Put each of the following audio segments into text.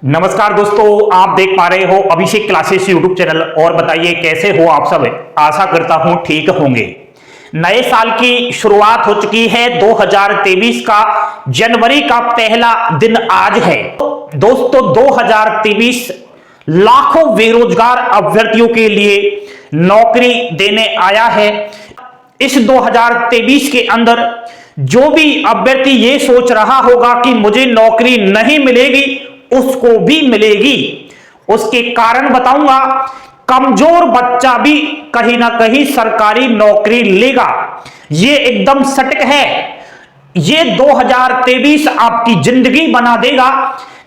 नमस्कार दोस्तों, आप देख पा रहे हो अभिषेक क्लासेस यूट्यूब चैनल। और बताइए कैसे हो आप सब। आशा करता हूं ठीक होंगे। नए साल की शुरुआत हो चुकी है। 2023 का जनवरी का पहला दिन आज है। दोस्तों 2023 लाखों बेरोजगार अभ्यर्थियों के लिए नौकरी देने आया है। इस 2023 के अंदर जो भी अभ्यर्थी ये सोच रहा होगा कि मुझे नौकरी नहीं मिलेगी, उसको भी मिलेगी। उसके कारण बताऊंगा। कमजोर बच्चा भी कहीं ना कहीं सरकारी नौकरी लेगा, ये एकदम सटीक है। ये 2023 आपकी जिंदगी बना देगा।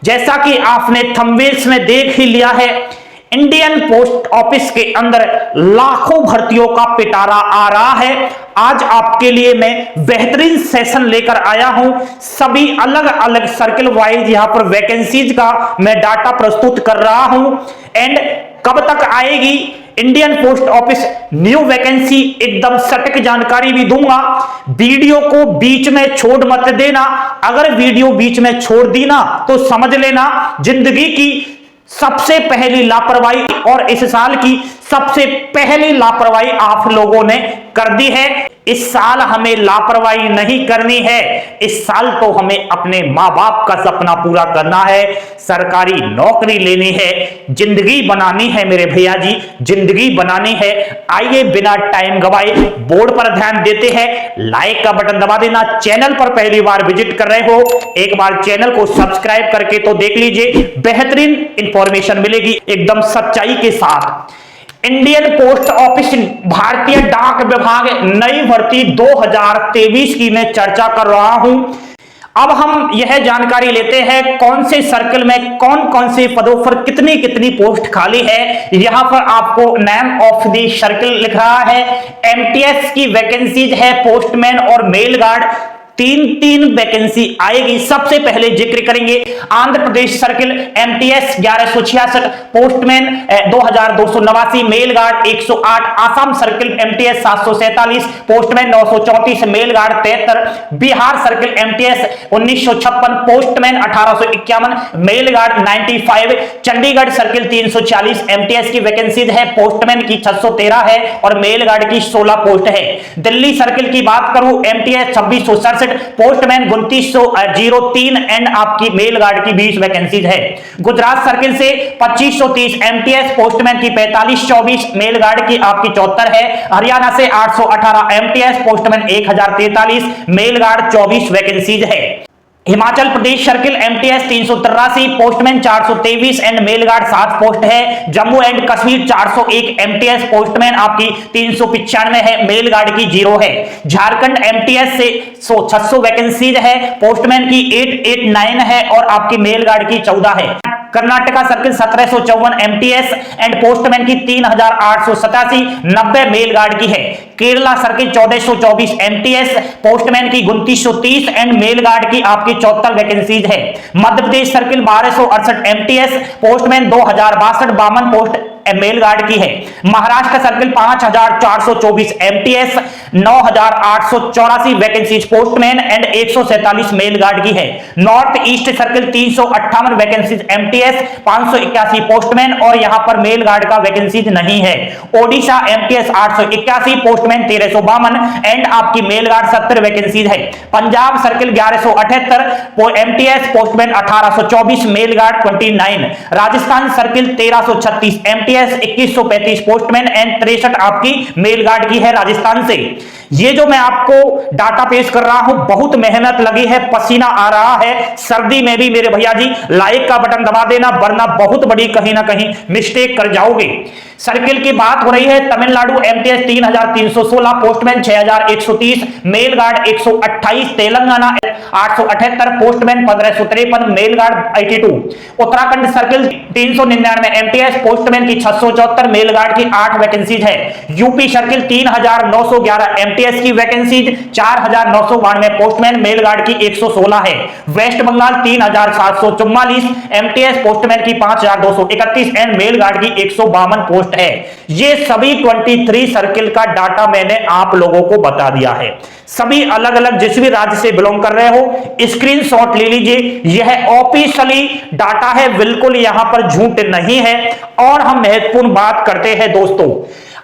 जैसा कि आपने थंबनेल्स में देख ही लिया है, इंडियन पोस्ट ऑफिस के अंदर लाखों भर्तियों का पिटारा आ रहा है। आज आपके लिए मैं बेहतरीन सेशन लेकर आया हूं। सभी अलग अलग सर्किल वाइज यहां पर वैकेंसीज का मैं डाटा प्रस्तुत कर रहा हूं। एंड कब तक आएगी Indian post office new vacancy, एकदम सटीक जानकारी भी दूंगा। वीडियो को बीच में छोड़ मत देना। अगर वीडियो बीच में छोड़ दी ना तो समझ लेना जिंदगी की सबसे पहली लापरवाही और इस साल की सबसे पहली लापरवाही आप लोगों ने कर दी है। इस साल हमें लापरवाही नहीं करनी है। इस साल तो हमें अपने मां बाप का सपना पूरा करना है, सरकारी नौकरी लेनी है, जिंदगी बनानी है मेरे भैया जी, जिंदगी बनानी है। आइए बिना टाइम गवाए बोर्ड पर ध्यान देते हैं। लाइक का बटन दबा देना। चैनल पर पहली बार विजिट कर रहे हो, एक बार चैनल को सब्सक्राइब करके तो देख लीजिए। बेहतरीन इंफॉर्मेशन मिलेगी एकदम सच्चाई के साथ। इंडियन पोस्ट ऑफिस भारतीय डाक विभाग नई भर्ती 2023 की मैं चर्चा कर रहा हूं। अब हम यह जानकारी लेते हैं कौन से सर्कल में कौन कौन से पदों पर कितनी कितनी पोस्ट खाली है। यहां पर आपको नेम ऑफ द सर्कल लिख रहा है। एमटीएस की वैकेंसीज है पोस्टमैन और मेल गार्ड, तीन वैकेंसी आएगी। सबसे पहले जिक्र करेंगे Andhra Pradesh circle MTS 1166, postman 2289, mail guard 108। Assam circle MTS 747, postman 934, mail guard 73। Bihar circle MTS 1956, postman 1851, mail guard 95। Chandigarh circle 340 MTS की वैकेंसीज है, पोस्टमैन की 613 है और मेल गार्ड की 16 पोस्ट है। दिल्ली सर्किल की बात करूं एमटीएस 2667, पोस्टमैन 2903 एंड आपकी मेल गार्ड की 20 वैकेंसीज है। गुजरात सर्किल से 2530 एमटीएस, पोस्टमैन की 4524, मेल गार्ड की आपकी 74 है। हरियाणा से 818 MTS, postman 1043, mail guard 24 vacancies है। Himachal Pradesh circle MTS 383, postman 423 and mail guard 7 post है। Jammu and Kashmir 401 MTS, postman आपकी 395 है, मेल गार्ड की 0 है। झारखंड एमटीएस से 600 वैकेंसीज है, पोस्टमैन की 889 है और आपकी मेल गार्ड की 14 है। Karnataka circle 1754 MTS and postman की 3887, 90 मेल गार्ड की है। केरला सर्किल 1424 एमटीएस, पोस्टमैन की 2930 एंड मेल गार्ड की आपकी 74 वैकेंसीज है। Madhya Pradesh circle 1268 MTS, postman 2062, 52 post mail guard की है। Maharashtra circle 5424 MTS, 9884 vacancies postman and 147 mail guard की है। North east circle 358 vacancies MTS, 581 postman और यहां पर मेल गार्ड का वैकेंसीज नहीं है। ओडिशा एमटीएस 881, पोस्टमैन 1352 एंड आपकी मेल गार्ड 70 वैकेंसीज है। Punjab circle 1178 MTS, postman 1824, mail guard 29। Rajasthan circle 1336 MTS, 2135 postman and 63 आपकी मेल गार्ड की है राजस्थान से। ये जो मैं आपको डाटा पेश कर रहा हूं, बहुत मेहनत लगी है, पसीना आ रहा है। सर्दी में भी मेरे भैया जी लाइक का बटन दबा देना, वरना बहुत बड़ी कहीं ना कहीं मिस्टेक कर जाओगे। सर्किल की बात हो रही है Tamil Nadu MTS 3316, postman 6130, mail guard 128। Telangana 878, postman 1553, mail guard 82। Uttarakhand circle 399 MTS, postman की 674, मेल गार्ड की 8 वैकेंसीज है। यूपी सर्किल 3911 एमटीएस, एमटीएस की वैकेंसीज 4992, पोस्टमैन मेल गार्ड की 116 है। वेस्ट बंगाल 3744, एमटीएस पोस्टमैन की 5231 एंड मेल गार्ड की 152 पोस्ट है। ये सभी 23 सर्किल का डाटा मैंने आप लोगों को बता दिया है। सभी अलग अलग जिस भी राज्य से बिलोंग कर रहे हो स्क्रीनशॉट ले लीजिए। यह ऑफिशियली डाटा है, बिल्कुल यहां पर झूठ नहीं है। और हम महत्वपूर्ण बात करते हैं दोस्तों,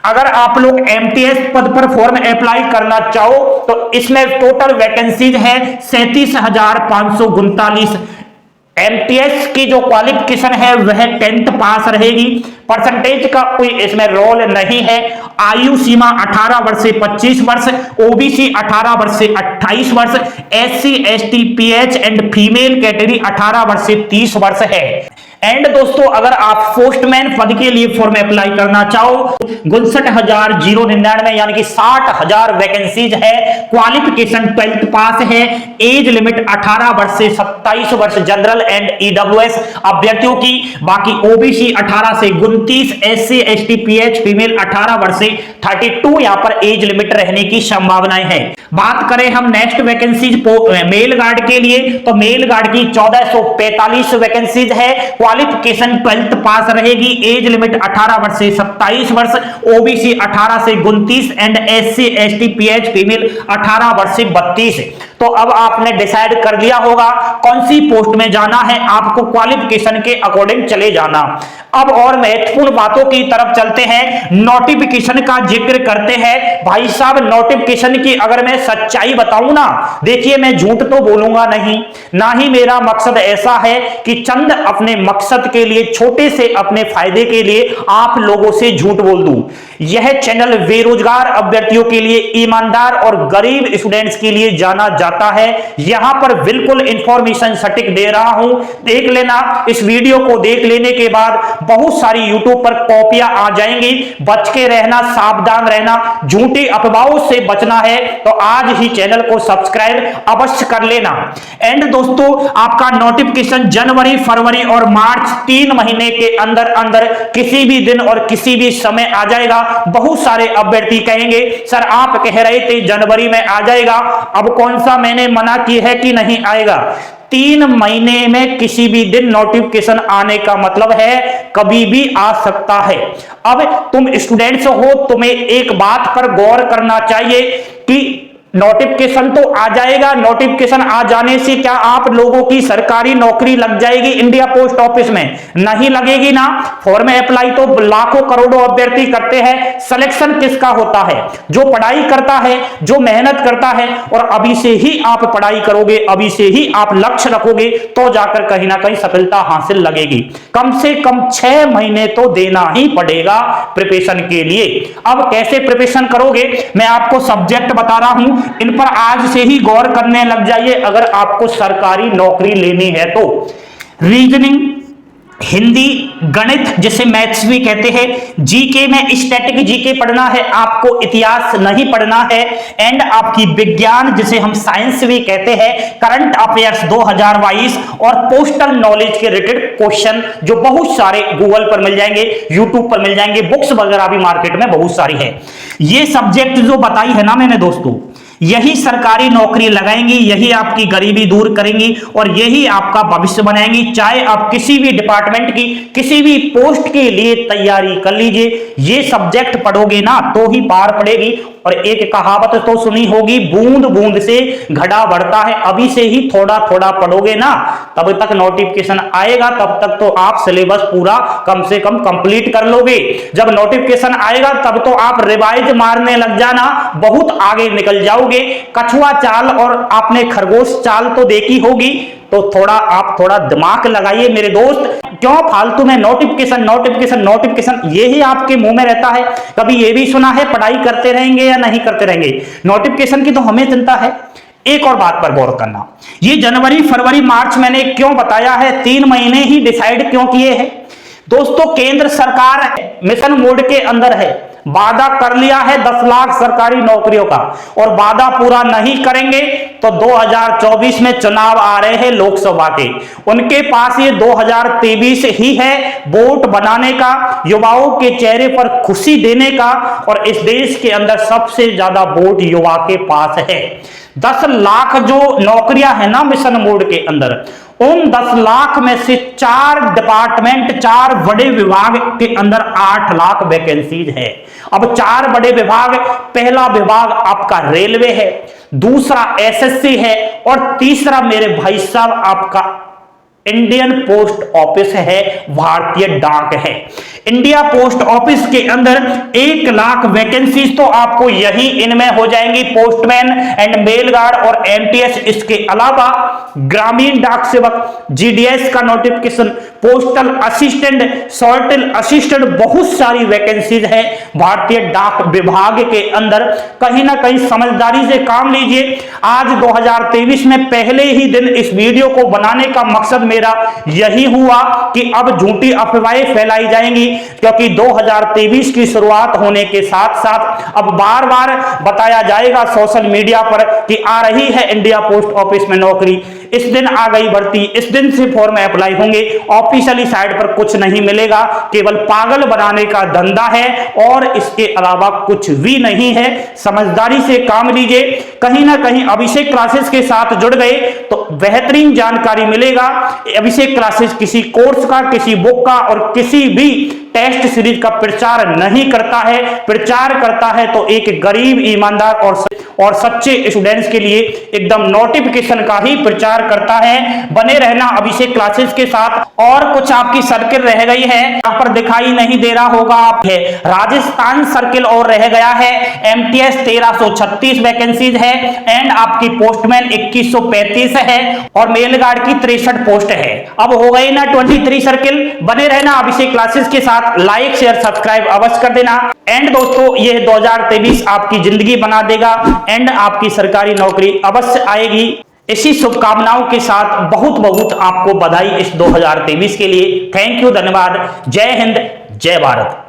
अगर आप लोग एमटीएस पद पर फॉर्म अप्लाई करना चाहो तो इसमें टोटल वैकेंसीज है 37,539। एमटीएस की जो क्वालिफिकेशन है वह 10th पास रहेगी। परसेंटेज का कोई इसमें रोल नहीं है। आयु सीमा 18 वर्ष से 25 वर्ष, ओबीसी 18 वर्ष से 28 वर्ष, SC ST pH and female category 18 वर्ष से 30 वर्ष है। एंड दोस्तों अगर आप पोस्टमैन पद के लिए फॉर्म अप्लाई करना चाहो 59,099 यानी कि 60,000 वैकेंसीज है। क्वालिफिकेशन 12th पास है। एज लिमिट 18 वर्ष से 27 वर्ष जनरल एंड ईडब्ल्यूएस अभ्यर्थियों की। बाकी ओबीसी 18 से 29, एससी एसटी पीएच फीमेल 18 वर्ष से 32 यहां पर एज लिमिट रहने की संभावनाएं है। बात करें हम नेक्स्ट वैकेंसीज मेल गार्ड के लिए तो मेल गार्ड की 1445 वैकेंसीज है। क्वालिफिकेशन 12th पास रहेगी। एज लिमिट 18 वर्ष से 27 वर्ष, ओबीसी 18 से 29 and SC ST pH female 18 वर्ष से 32। तो अब आपने डिसाइड कर लिया होगा कौन सी पोस्ट में जाना है, आपको क्वालिफिकेशन के अकॉर्डिंग चले जाना। अब और महत्वपूर्ण बातों की तरफ चलते हैं, नोटिफिकेशन का जिक्र करते हैं। भाई साहब नोटिफिकेशन की अगर मैं सच्चाई बताऊं ना, देखिए मैं झूठ तो बोलूंगा नहीं, ना ही मेरा मकसद ऐसा है कि चंद अपने मकसद के लिए छोटे से अपने फायदे के लिए आप लोगों से झूठ बोल दूं। यह चैनल बेरोजगार अभ्यर्थियों के लिए, ईमानदार और गरीब स्टूडेंट्स के लिए जाना जाता है। यहां पर बिल्कुल इंफॉर्मेशन सटीक दे रहा हूं, देख लेना। इस वीडियो को देख लेने के बाद बहुत सारी यूट्यूब पर कॉपियां आ जाएंगी, बच के रहना, सावधान रहना, झूठी अफवाहों से बचना है तो आज ही चैनल को सब्सक्राइब अवश्य कर लेना। एंड दोस्तों आपका नोटिफिकेशन जनवरी, फरवरी और मार्च 3 महीने के अंदर अंदर किसी भी दिन और किसी भी समय आ जाएगा। बहुत सारे अभ्यर्थी कहेंगे सर आप कह रहे थे जनवरी में आ जाएगा, अब कौन सा मैंने मना की है कि नहीं आएगा। 3 महीने में किसी भी दिन नोटिफिकेशन आने का मतलब है कभी भी आ सकता है। अब तुम स्टूडेंट्स हो, तुम्हें एक बात पर गौर करना चाहिए कि नोटिफिकेशन तो आ जाएगा, नोटिफिकेशन आ जाने से क्या आप लोगों की सरकारी नौकरी लग जाएगी इंडिया पोस्ट ऑफिस में? नहीं लगेगी ना। फॉर्म अप्लाई तो लाखों करोड़ों अभ्यर्थी करते हैं। सिलेक्शन किसका होता है? जो पढ़ाई करता है, जो मेहनत करता है। और अभी से ही आप पढ़ाई करोगे, अभी से ही आप लक्ष्य रखोगे तो जाकर कहीं ना कहीं सफलता हासिल लगेगी। कम से कम 6 महीने तो देना ही पड़ेगा प्रिपरेशन के लिए। अब कैसे प्रिपरेशन करोगे मैं आपको सब्जेक्ट बता रहा हूं, इन पर आज से ही गौर करने लग जाइए अगर आपको सरकारी नौकरी लेनी है तो। रीजनिंग, हिंदी, गणित जिसे मैथ्स भी कहते हैं, जीके में स्टैटिक जीके पढ़ना है आपको, इतिहास नहीं पढ़ना है। एंड आपकी विज्ञान जिसे हम साइंस भी कहते हैं, करंट अफेयर्स 2022 और पोस्टल नॉलेज के रिलेटेड क्वेश्चन जो बहुत सारे गूगल पर मिल जाएंगे, यूट्यूब पर मिल जाएंगे, बुक्स वगैरह भी मार्केट में बहुत सारी है। ये सब्जेक्ट जो बताई है ना मैंने दोस्तों, यही सरकारी नौकरी लगाएंगी, यही आपकी गरीबी दूर करेंगी और यही आपका भविष्य बनाएंगी। चाहे आप किसी भी डिपार्टमेंट की किसी भी पोस्ट के लिए तैयारी कर लीजिए, ये सब्जेक्ट पढ़ोगे ना तो ही पार पड़ेगी। और एक कहावत तो सुनी होगी, बूंद बूंद से घड़ा बढ़ता है। अभी से ही थोड़ा थोड़ा पढ़ोगे ना तब तक नोटिफिकेशन आएगा, तब तक तो आप सिलेबस पूरा कम से कम कंप्लीट कर लोगे। जब नोटिफिकेशन आएगा तब तो आप रिवाइज मारने लग जाना, बहुत आगे निकल जाओगे। कछुआ चाल और आपने खरगोश चाल तो देखी होगी, तो आप थोड़ा दिमाग लगाइए मेरे दोस्त। क्यों फालतू में नोटिफिकेशन नोटिफिकेशन नोटिफिकेशन यही आपके मुंह में रहता है? कभी ये भी सुना है पढ़ाई करते रहेंगे या नहीं करते रहेंगे? नोटिफिकेशन की तो हमें चिंता है। एक और बात पर गौर करना, ये जनवरी, फरवरी, मार्च मैंने क्यों बताया है, 3 महीने ही डिसाइड क्यों किए हैं? दोस्तों केंद्र सरकार मिशन मोड के अंदर है। वादा कर लिया है 10 लाख सरकारी नौकरियों का और वादा पूरा नहीं करेंगे तो 2024 में चुनाव आ रहे हैं लोकसभा के, उनके पास ये 2023 ही है वोट बनाने का, युवाओं के चेहरे पर खुशी देने का, और इस देश के अंदर सबसे ज्यादा वोट युवा के पास है। 10 लाख जो नौकरियां है ना मिशन मोड के अंदर, उन 10 लाख में से 4 डिपार्टमेंट, 4 बड़े विभाग के अंदर 8 लाख वैकेंसीज है। अब 4 बड़े विभाग, पहला विभाग आपका रेलवे है, दूसरा एसएससी है, और तीसरा मेरे भाई साहब आपका इंडियन पोस्ट ऑफिस है, भारतीय डाक है। इंडिया पोस्ट ऑफिस के अंदर 1 लाख वैकेंसीज तो आपको यही इनमें हो जाएंगी, पोस्टमैन एंड मेल गार्ड और एमटीएस। इसके अलावा ग्रामीण डाक सेवक, जीडीएस का नोटिफिकेशन, पोस्टल असिस्टेंट, सॉर्टल असिस्टेंट, बहुत सारी वैकेंसीज है भारतीय डाक विभाग के अंदर। कहीं ना कहीं समझदारी से काम लीजिए। आज 2023 में पहले ही दिन इस वीडियो को बनाने का मकसद मेरा यही हुआ कि अब झूठी अफवाहें फैलाई जाएंगी, क्योंकि 2023 की शुरुआत होने के साथ साथ अब बार बार बताया जाएगा सोशल मीडिया पर कि आ रही है इंडिया पोस्ट ऑफिस में नौकरी, इस दिन आ गई भर्ती, इस दिन से फॉर्म अप्लाई होंगे। ऑफिशियली साइट पर कुछ नहीं मिलेगा, केवल पागल बनाने का धंधा है और इसके अलावा कुछ भी नहीं है। समझदारी से काम लीजिए। कहीं ना कहीं अभिषेक क्लासेस के साथ जुड़ गए तो बेहतरीन जानकारी मिलेगा। अभिषेक क्लासेस किसी कोर्स का, किसी बुक का और किसी भी टेस्ट सीरीज का प्रचार नहीं करता है। प्रचार करता है तो एक गरीब, ईमानदार और सच्चे स्टूडेंट्स के लिए एकदम नोटिफिकेशन का ही प्रचार करता है। बने रहना अभिषेक क्लासेस के साथ। और कुछ आपकी सर्किल रह गई है, यहाँ पर दिखाई नहीं दे रहा होगा, आप है राजस्थान सर्किल और रह गया है। एमटीएस 1336 वैकेंसीज है एंड आपकी पोस्टमैन 2135 है और मेल गार्ड की 63 पोस्ट है। अब हो गई ना 23 सर्किल। बने रहना अभिषेक क्लासेस के साथ। लाइक शेयर सब्सक्राइब अवश्य कर देना। एंड दोस्तों, ये 2023 आपकी जिंदगी बना देगा एंड आपकी सरकारी नौकरी अवश्य आएगी। इसी शुभकामनाओं के साथ बहुत बहुत आपको बधाई इस 2023 के लिए। थैंक यू, धन्यवाद। जय हिंद, जय भारत।